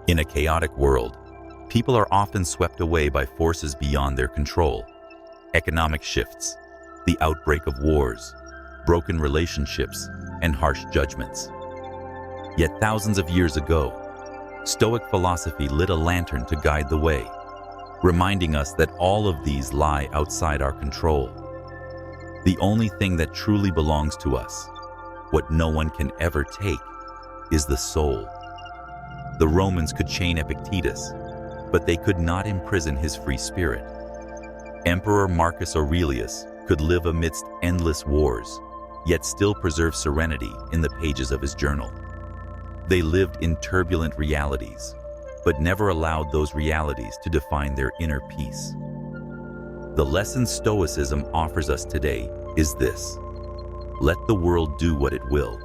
In a chaotic world, people are often swept away by forces beyond their control. Economic shifts, the outbreak of wars, broken relationships, and harsh judgments. Yet thousands of years ago, Stoic philosophy lit a lantern to guide the way, reminding us that all of these lie outside our control. The only thing that truly belongs to us, what no one can ever take, is the soul. The Romans could chain Epictetus, but they could not imprison his free spirit. Emperor Marcus Aurelius could live amidst endless wars, yet still preserve serenity in the pages of his journal. They lived in turbulent realities, but never allowed those realities to define their inner peace. The lesson Stoicism offers us today is this: let the world do what it will.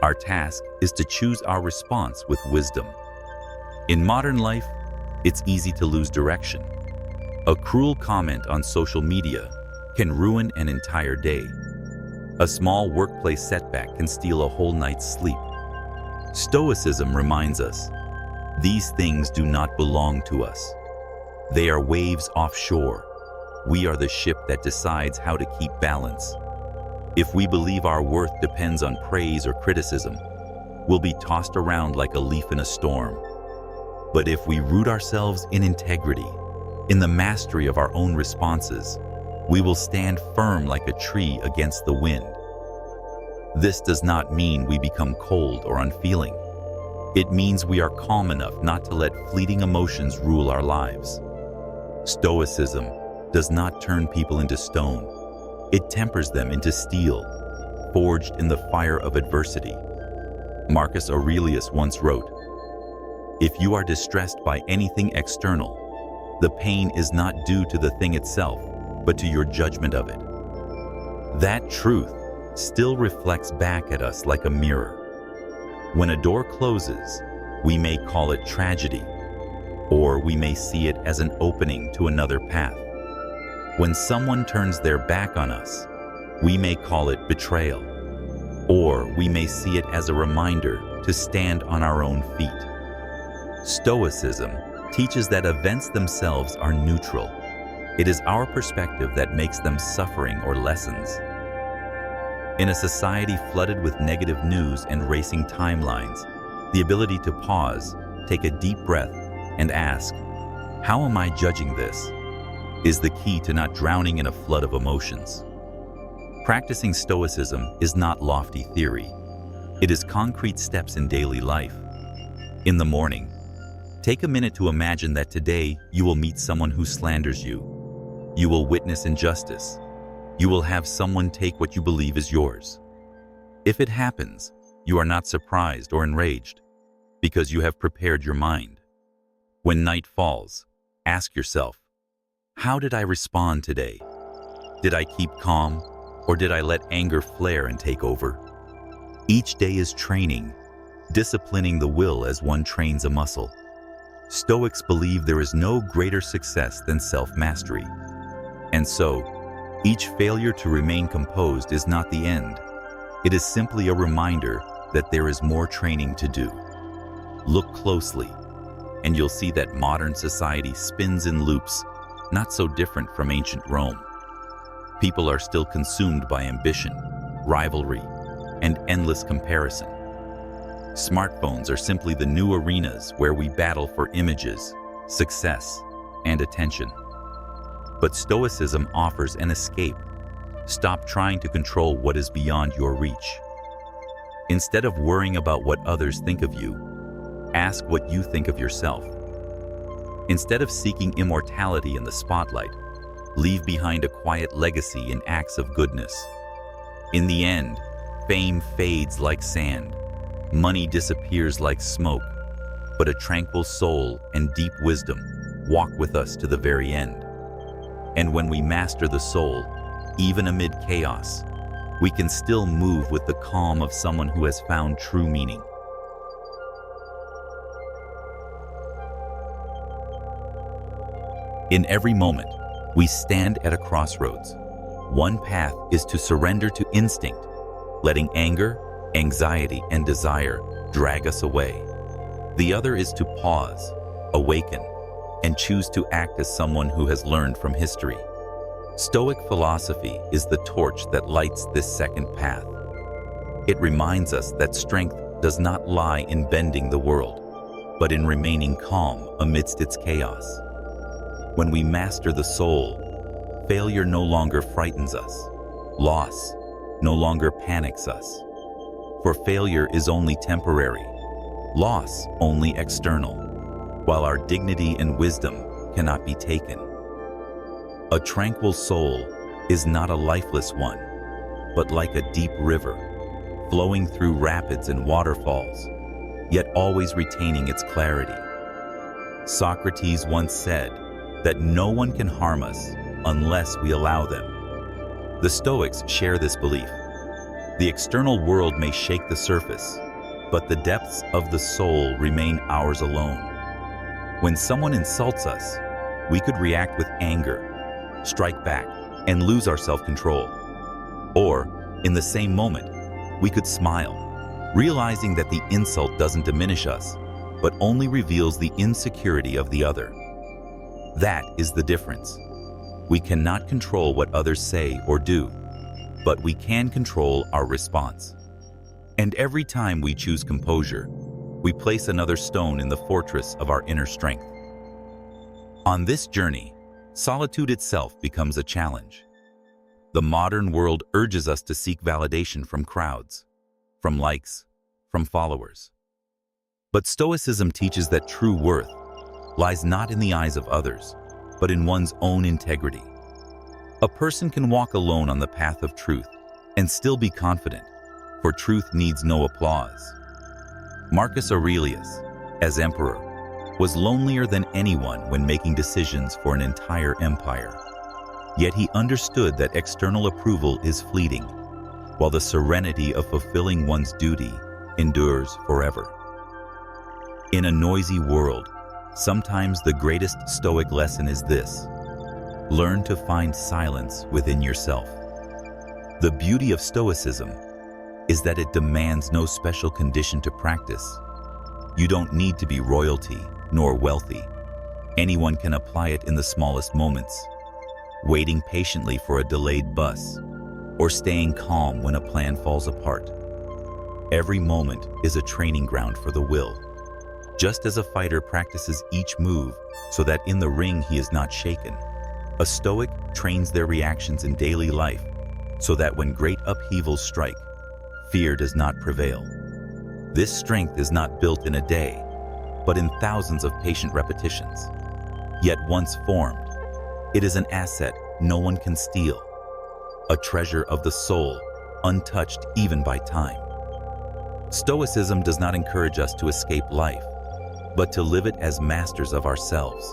Our task is to choose our response with wisdom. In modern life, it's easy to lose direction. A cruel comment on social media can ruin an entire day. A small workplace setback can steal a whole night's sleep. Stoicism reminds us, these things do not belong to us. They are waves offshore. We are the ship that decides how to keep balance. If we believe our worth depends on praise or criticism, we'll be tossed around like a leaf in a storm. But if we root ourselves in integrity, in the mastery of our own responses, we will stand firm like a tree against the wind. This does not mean we become cold or unfeeling. It means we are calm enough not to let fleeting emotions rule our lives. Stoicism does not turn people into stone. It tempers them into steel, forged in the fire of adversity. Marcus Aurelius once wrote, "If you are distressed by anything external, the pain is not due to the thing itself, but to your judgment of it." That truth still reflects back at us like a mirror. When a door closes, we may call it tragedy, or we may see it as an opening to another path. When someone turns their back on us, we may call it betrayal, or we may see it as a reminder to stand on our own feet. Stoicism teaches that events themselves are neutral. It is our perspective that makes them suffering or lessons. In a society flooded with negative news and racing timelines, the ability to pause, take a deep breath, and ask, "How am I judging this?" is the key to not drowning in a flood of emotions. Practicing Stoicism is not lofty theory. It is concrete steps in daily life. In the morning, take a minute to imagine that today you will meet someone who slanders you. You will witness injustice. You will have someone take what you believe is yours. If it happens, you are not surprised or enraged, because you have prepared your mind. When night falls, ask yourself, how did I respond today? Did I keep calm, or did I let anger flare and take over? Each day is training, disciplining the will as one trains a muscle. Stoics believe there is no greater success than self-mastery. And so, each failure to remain composed is not the end. It is simply a reminder that there is more training to do. Look closely, and you'll see that modern society spins in loops not so different from ancient Rome. People are still consumed by ambition, rivalry, and endless comparison. Smartphones are simply the new arenas where we battle for images, success, and attention. But Stoicism offers an escape. Stop trying to control what is beyond your reach. Instead of worrying about what others think of you, ask what you think of yourself. Instead of seeking immortality in the spotlight, leave behind a quiet legacy in acts of goodness. In the end, fame fades like sand, money disappears like smoke, but a tranquil soul and deep wisdom walk with us to the very end. And when we master the soul, even amid chaos, we can still move with the calm of someone who has found true meaning. In every moment, we stand at a crossroads. One path is to surrender to instinct, letting anger, anxiety, and desire drag us away. The other is to pause, awaken, and choose to act as someone who has learned from history. Stoic philosophy is the torch that lights this second path. It reminds us that strength does not lie in bending the world, but in remaining calm amidst its chaos. When we master the soul, failure no longer frightens us. Loss no longer panics us. For failure is only temporary, loss only external, while our dignity and wisdom cannot be taken. A tranquil soul is not a lifeless one, but like a deep river, flowing through rapids and waterfalls, yet always retaining its clarity. Socrates once said that no one can harm us unless we allow them. The Stoics share this belief. The external world may shake the surface, but the depths of the soul remain ours alone. When someone insults us, we could react with anger, strike back, and lose our self-control. Or, in the same moment, we could smile, realizing that the insult doesn't diminish us, but only reveals the insecurity of the other. That is the difference. We cannot control what others say or do, but we can control our response. And every time we choose composure, we place another stone in the fortress of our inner strength. On this journey, solitude itself becomes a challenge. The modern world urges us to seek validation from crowds, from likes, from followers. But Stoicism teaches that true worth lies not in the eyes of others, but in one's own integrity. A person can walk alone on the path of truth and still be confident, for truth needs no applause. Marcus Aurelius, as emperor, was lonelier than anyone when making decisions for an entire empire. Yet he understood that external approval is fleeting, while the serenity of fulfilling one's duty endures forever. In a noisy world, sometimes the greatest Stoic lesson is this: learn to find silence within yourself. The beauty of Stoicism is that it demands no special condition to practice. You don't need to be royalty nor wealthy. Anyone can apply it in the smallest moments, waiting patiently for a delayed bus, or staying calm when a plan falls apart. Every moment is a training ground for the will. Just as a fighter practices each move so that in the ring he is not shaken, a Stoic trains their reactions in daily life so that when great upheavals strike, fear does not prevail. This strength is not built in a day, but in thousands of patient repetitions. Yet once formed, it is an asset no one can steal, a treasure of the soul, untouched even by time. Stoicism does not encourage us to escape life, but to live it as masters of ourselves.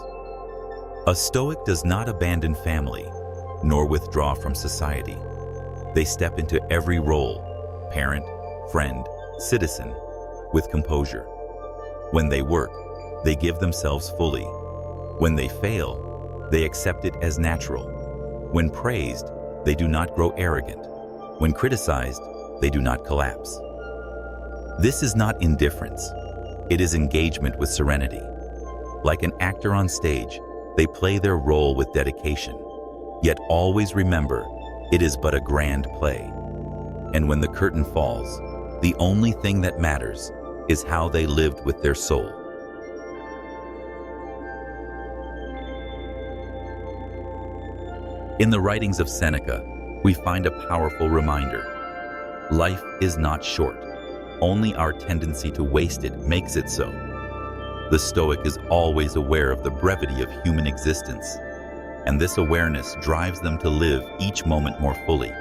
A Stoic does not abandon family, nor withdraw from society. They step into every role, parent, friend, citizen, with composure. When they work, they give themselves fully. When they fail, they accept it as natural. When praised, they do not grow arrogant. When criticized, they do not collapse. This is not indifference. It is engagement with serenity. Like an actor on stage, they play their role with dedication, yet always remember it is but a grand play. And when the curtain falls, the only thing that matters is how they lived with their soul. In the writings of Seneca, we find a powerful reminder. Life is not short. Only our tendency to waste it makes it so. The Stoic is always aware of the brevity of human existence, and this awareness drives them to live each moment more fully.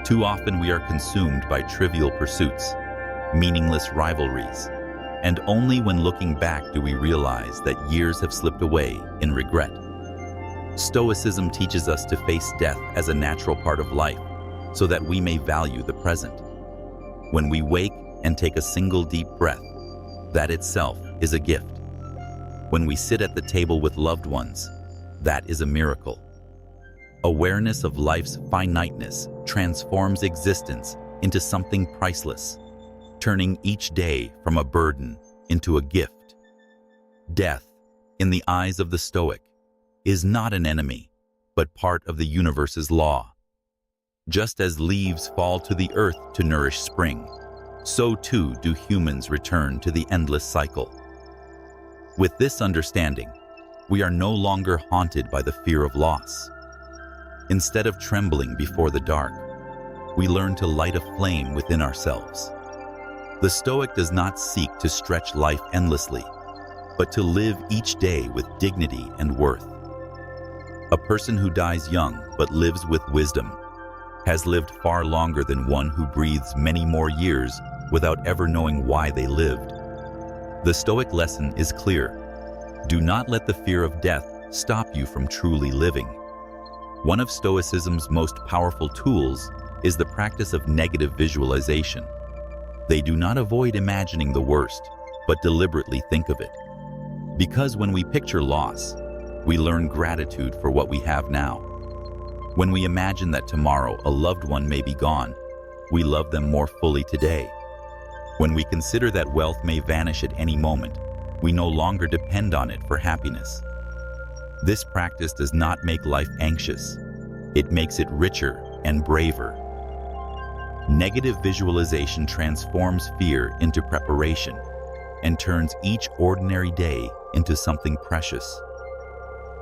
Too often we are consumed by trivial pursuits, meaningless rivalries, and only when looking back do we realize that years have slipped away in regret. Stoicism teaches us to face death as a natural part of life, so that we may value the present. When we wake and take a single deep breath, that itself is a gift. When we sit at the table with loved ones, that is a miracle. Awareness of life's finiteness transforms existence into something priceless, turning each day from a burden into a gift. Death, in the eyes of the Stoic, is not an enemy, but part of the universe's law. Just as leaves fall to the earth to nourish spring, so too do humans return to the endless cycle. With this understanding, we are no longer haunted by the fear of loss. Instead of trembling before the dark, we learn to light a flame within ourselves. The Stoic does not seek to stretch life endlessly, but to live each day with dignity and worth. A person who dies young but lives with wisdom has lived far longer than one who breathes many more years without ever knowing why they lived. The Stoic lesson is clear. Do not let the fear of death stop you from truly living. One of Stoicism's most powerful tools is the practice of negative visualization. They do not avoid imagining the worst, but deliberately think of it. Because when we picture loss, we learn gratitude for what we have now. When we imagine that tomorrow a loved one may be gone, we love them more fully today. When we consider that wealth may vanish at any moment, we no longer depend on it for happiness. This practice does not make life anxious. It makes it richer and braver. Negative visualization transforms fear into preparation and turns each ordinary day into something precious.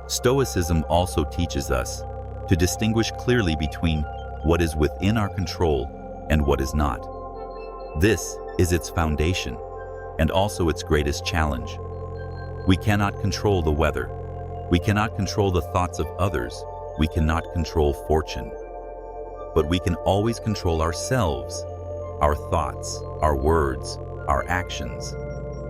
Stoicism also teaches us to distinguish clearly between what is within our control and what is not. This is its foundation and also its greatest challenge. We cannot control the weather. We cannot control the thoughts of others. We cannot control fortune. But we can always control ourselves, our thoughts, our words, our actions.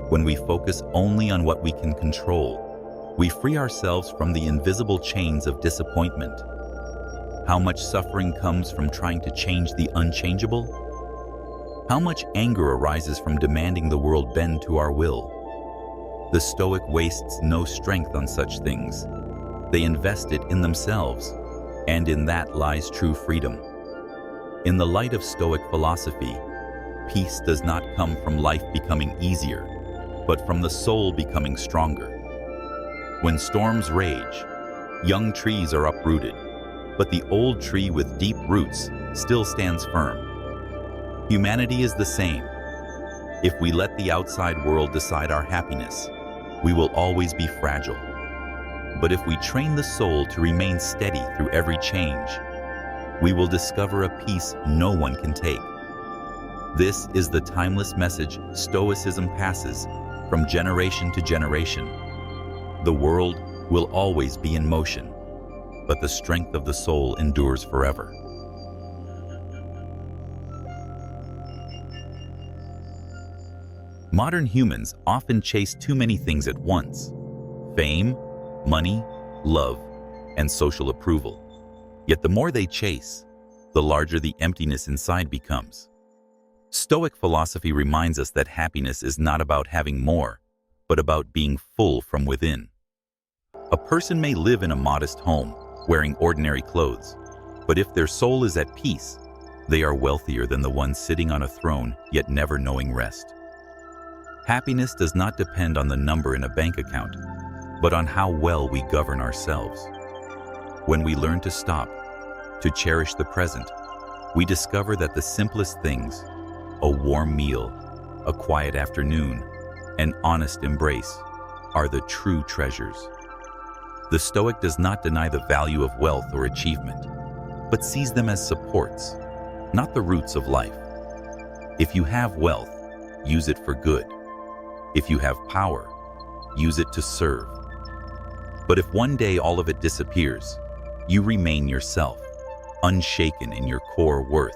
When we focus only on what we can control, we free ourselves from the invisible chains of disappointment. How much suffering comes from trying to change the unchangeable? How much anger arises from demanding the world bend to our will? The Stoic wastes no strength on such things. They invest it in themselves, and in that lies true freedom. In the light of Stoic philosophy, peace does not come from life becoming easier, but from the soul becoming stronger. When storms rage, young trees are uprooted, but the old tree with deep roots still stands firm. Humanity is the same. If we let the outside world decide our happiness, we will always be fragile. But if we train the soul to remain steady through every change, we will discover a peace no one can take. This is the timeless message Stoicism passes from generation to generation. The world will always be in motion, but the strength of the soul endures forever. Modern humans often chase too many things at once: fame, money, love, and social approval. Yet the more they chase, the larger the emptiness inside becomes. Stoic philosophy reminds us that happiness is not about having more, but about being full from within. A person may live in a modest home, wearing ordinary clothes, but if their soul is at peace, they are wealthier than the one sitting on a throne yet never knowing rest. Happiness does not depend on the number in a bank account, but on how well we govern ourselves. When we learn to stop, to cherish the present, we discover that the simplest things, a warm meal, a quiet afternoon, an honest embrace, are the true treasures. The Stoic does not deny the value of wealth or achievement, but sees them as supports, not the roots of life. If you have wealth, use it for good. If you have power, use it to serve. But if one day all of it disappears, you remain yourself, unshaken in your core worth.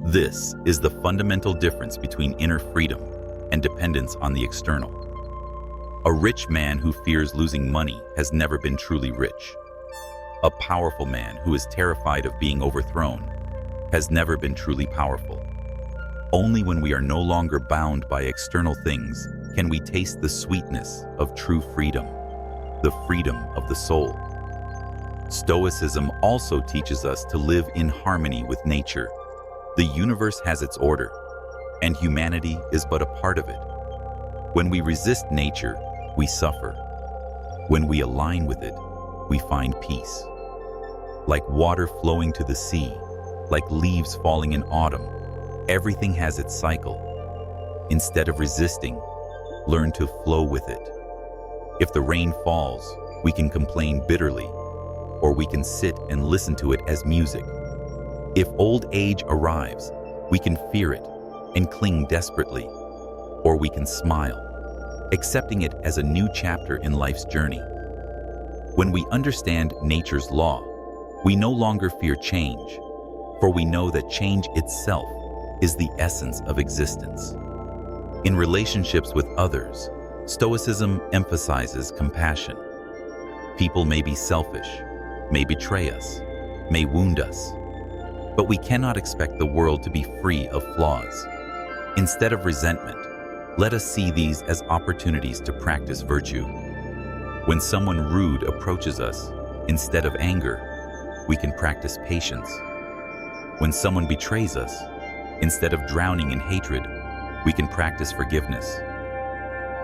This is the fundamental difference between inner freedom and dependence on the external. A rich man who fears losing money has never been truly rich. A powerful man who is terrified of being overthrown has never been truly powerful. Only when we are no longer bound by external things can we taste the sweetness of true freedom, the freedom of the soul. Stoicism also teaches us to live in harmony with nature. The universe has its order, and humanity is but a part of it. When we resist nature, we suffer. When we align with it, we find peace. Like water flowing to the sea, like leaves falling in autumn, everything has its cycle. Instead of resisting, learn to flow with it. If the rain falls, we can complain bitterly, or we can sit and listen to it as music. If old age arrives, we can fear it and cling desperately, or we can smile, accepting it as a new chapter in life's journey. When we understand nature's law, we no longer fear change, for we know that change itself is the essence of existence. In relationships with others, Stoicism emphasizes compassion. People may be selfish, may betray us, may wound us, but we cannot expect the world to be free of flaws. Instead of resentment, let us see these as opportunities to practice virtue. When someone rude approaches us, instead of anger, we can practice patience. When someone betrays us, instead of drowning in hatred, we can practice forgiveness.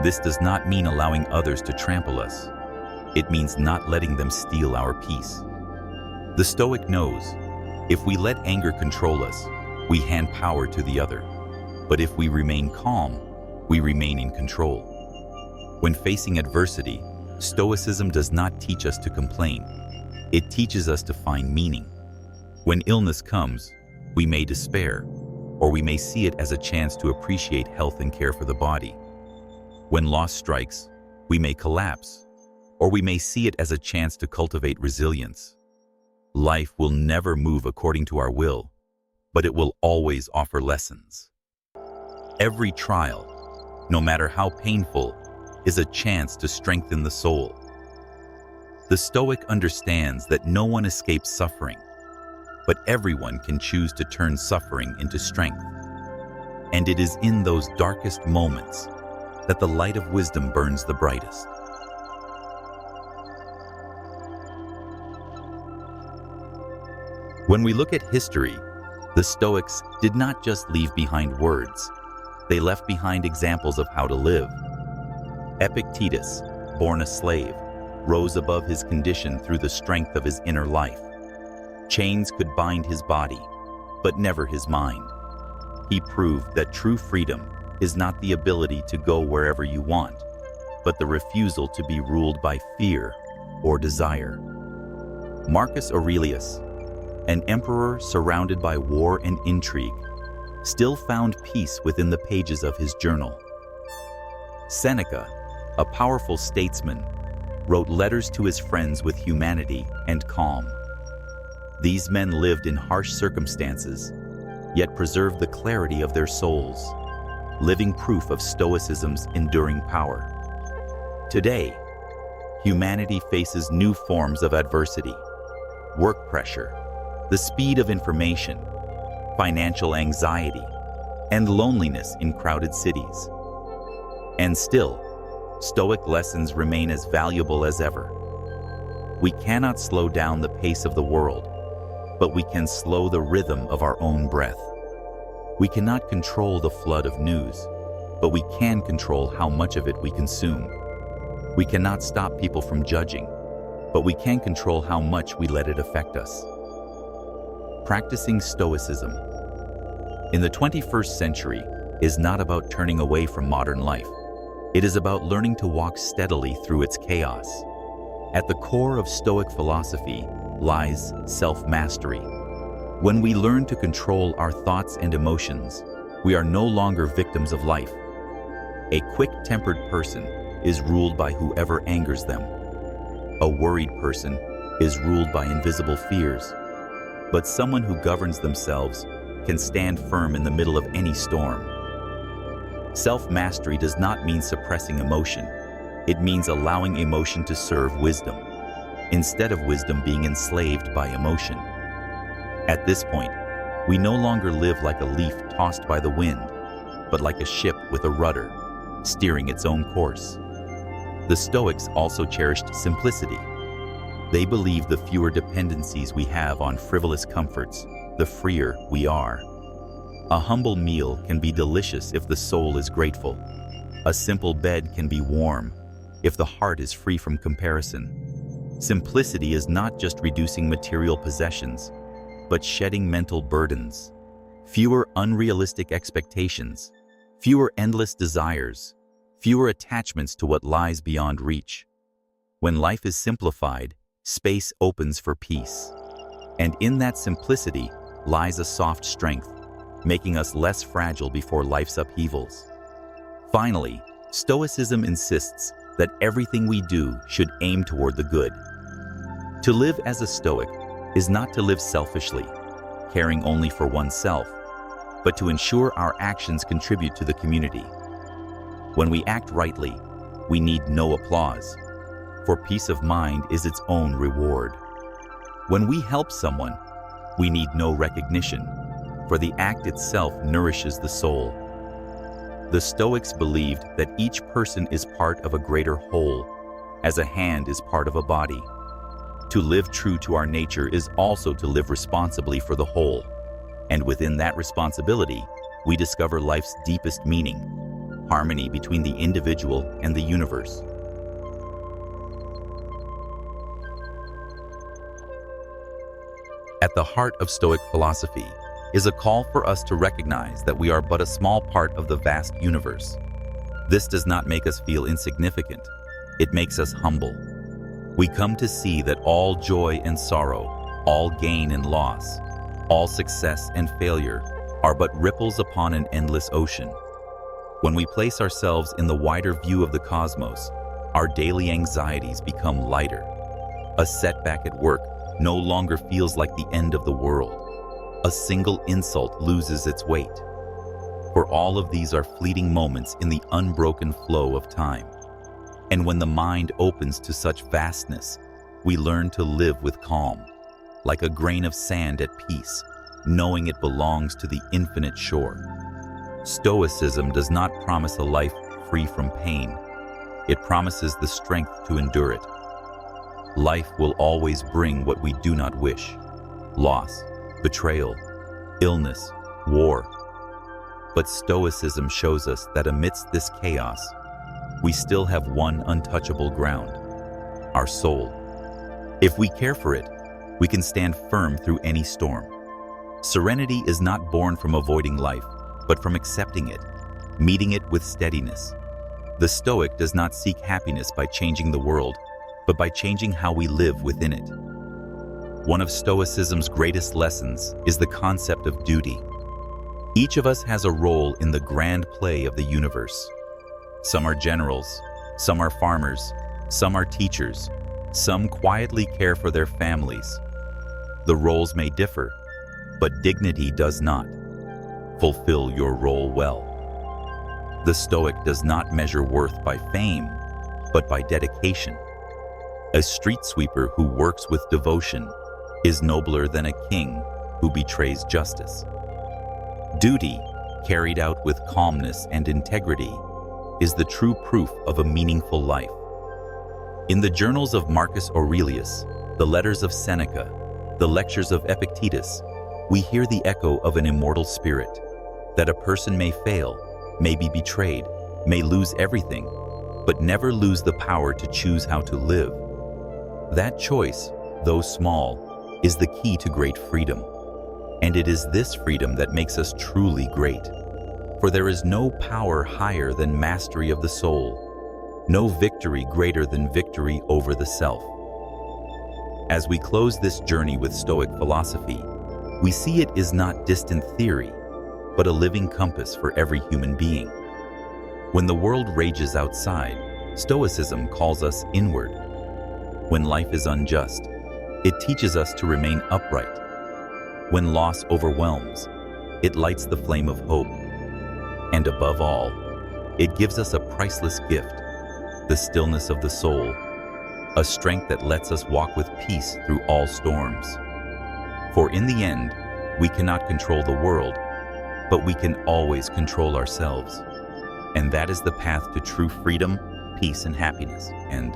This does not mean allowing others to trample us. It means not letting them steal our peace. The Stoic knows, if we let anger control us, we hand power to the other. But if we remain calm, we remain in control. When facing adversity, Stoicism does not teach us to complain. It teaches us to find meaning. When illness comes, we may despair, or we may see it as a chance to appreciate health and care for the body. When loss strikes, we may collapse, or we may see it as a chance to cultivate resilience. Life will never move according to our will, but it will always offer lessons. Every trial, no matter how painful, is a chance to strengthen the soul. The Stoic understands that no one escapes suffering, but everyone can choose to turn suffering into strength. And it is in those darkest moments that the light of wisdom burns the brightest. When we look at history, the Stoics did not just leave behind words. They left behind examples of how to live. Epictetus, born a slave, rose above his condition through the strength of his inner life. Chains could bind his body, but never his mind. He proved that true freedom is not the ability to go wherever you want, but the refusal to be ruled by fear or desire. Marcus Aurelius, an emperor surrounded by war and intrigue, still found peace within the pages of his journal. Seneca, a powerful statesman, wrote letters to his friends with humanity and calm. These men lived in harsh circumstances, yet preserved the clarity of their souls, living proof of Stoicism's enduring power. Today, humanity faces new forms of adversity: work pressure, the speed of information, financial anxiety, and loneliness in crowded cities. And still, Stoic lessons remain as valuable as ever. We cannot slow down the pace of the world, but we can slow the rhythm of our own breath. We cannot control the flood of news, but we can control how much of it we consume. We cannot stop people from judging, but we can control how much we let it affect us. Practicing Stoicism in the 21st century is not about turning away from modern life. It is about learning to walk steadily through its chaos. At the core of Stoic philosophy lies self-mastery. When we learn to control our thoughts and emotions, we are no longer victims of life. A quick-tempered person is ruled by whoever angers them. A worried person is ruled by invisible fears. But someone who governs themselves can stand firm in the middle of any storm. Self-mastery does not mean suppressing emotion. It means allowing emotion to serve wisdom, instead of wisdom being enslaved by emotion. At this point, we no longer live like a leaf tossed by the wind, but like a ship with a rudder, steering its own course. The Stoics also cherished simplicity. They believed the fewer dependencies we have on frivolous comforts, the freer we are. A humble meal can be delicious if the soul is grateful. A simple bed can be warm if the heart is free from comparison. Simplicity is not just reducing material possessions, but shedding mental burdens. Fewer unrealistic expectations, fewer endless desires, fewer attachments to what lies beyond reach. When life is simplified, space opens for peace. And in that simplicity lies a soft strength, making us less fragile before life's upheavals. Finally, Stoicism insists that everything we do should aim toward the good. To live as a Stoic is not to live selfishly, caring only for oneself, but to ensure our actions contribute to the community. When we act rightly, we need no applause, for peace of mind is its own reward. When we help someone, we need no recognition, for the act itself nourishes the soul. The Stoics believed that each person is part of a greater whole, as a hand is part of a body. To live true to our nature is also to live responsibly for the whole, and within that responsibility, we discover life's deepest meaning, harmony between the individual and the universe. At the heart of Stoic philosophy is a call for us to recognize that we are but a small part of the vast universe. This does not make us feel insignificant. It makes us humble. We come to see that all joy and sorrow, all gain and loss, all success and failure are but ripples upon an endless ocean. When we place ourselves in the wider view of the cosmos, our daily anxieties become lighter. A setback at work no longer feels like the end of the world. A single insult loses its weight. For all of these are fleeting moments in the unbroken flow of time. And when the mind opens to such vastness, we learn to live with calm, like a grain of sand at peace, knowing it belongs to the infinite shore. Stoicism does not promise a life free from pain. It promises the strength to endure it. Life will always bring what we do not wish: loss, betrayal, illness, war. But Stoicism shows us that amidst this chaos, we still have one untouchable ground: our soul. If we care for it, we can stand firm through any storm. Serenity is not born from avoiding life, but from accepting it, meeting it with steadiness. The Stoic does not seek happiness by changing the world, but by changing how we live within it. One of Stoicism's greatest lessons is the concept of duty. Each of us has a role in the grand play of the universe. Some are generals, some are farmers, some are teachers, some quietly care for their families. The roles may differ, but dignity does not. Fulfill your role well. The Stoic does not measure worth by fame, but by dedication. A street sweeper who works with devotion is nobler than a king who betrays justice. Duty, carried out with calmness and integrity, is the true proof of a meaningful life. In the journals of Marcus Aurelius, the letters of Seneca, the lectures of Epictetus, we hear the echo of an immortal spirit, that a person may fail, may be betrayed, may lose everything, but never lose the power to choose how to live. That choice, though small, is the key to great freedom. And it is this freedom that makes us truly great. For there is no power higher than mastery of the soul, no victory greater than victory over the self. As we close this journey with Stoic philosophy, we see it is not distant theory, but a living compass for every human being. When the world rages outside, Stoicism calls us inward. When life is unjust, it teaches us to remain upright. When loss overwhelms, it lights the flame of hope. And above all, it gives us a priceless gift, the stillness of the soul, a strength that lets us walk with peace through all storms. For in the end, we cannot control the world, but we can always control ourselves. And that is the path to true freedom, peace, and happiness. And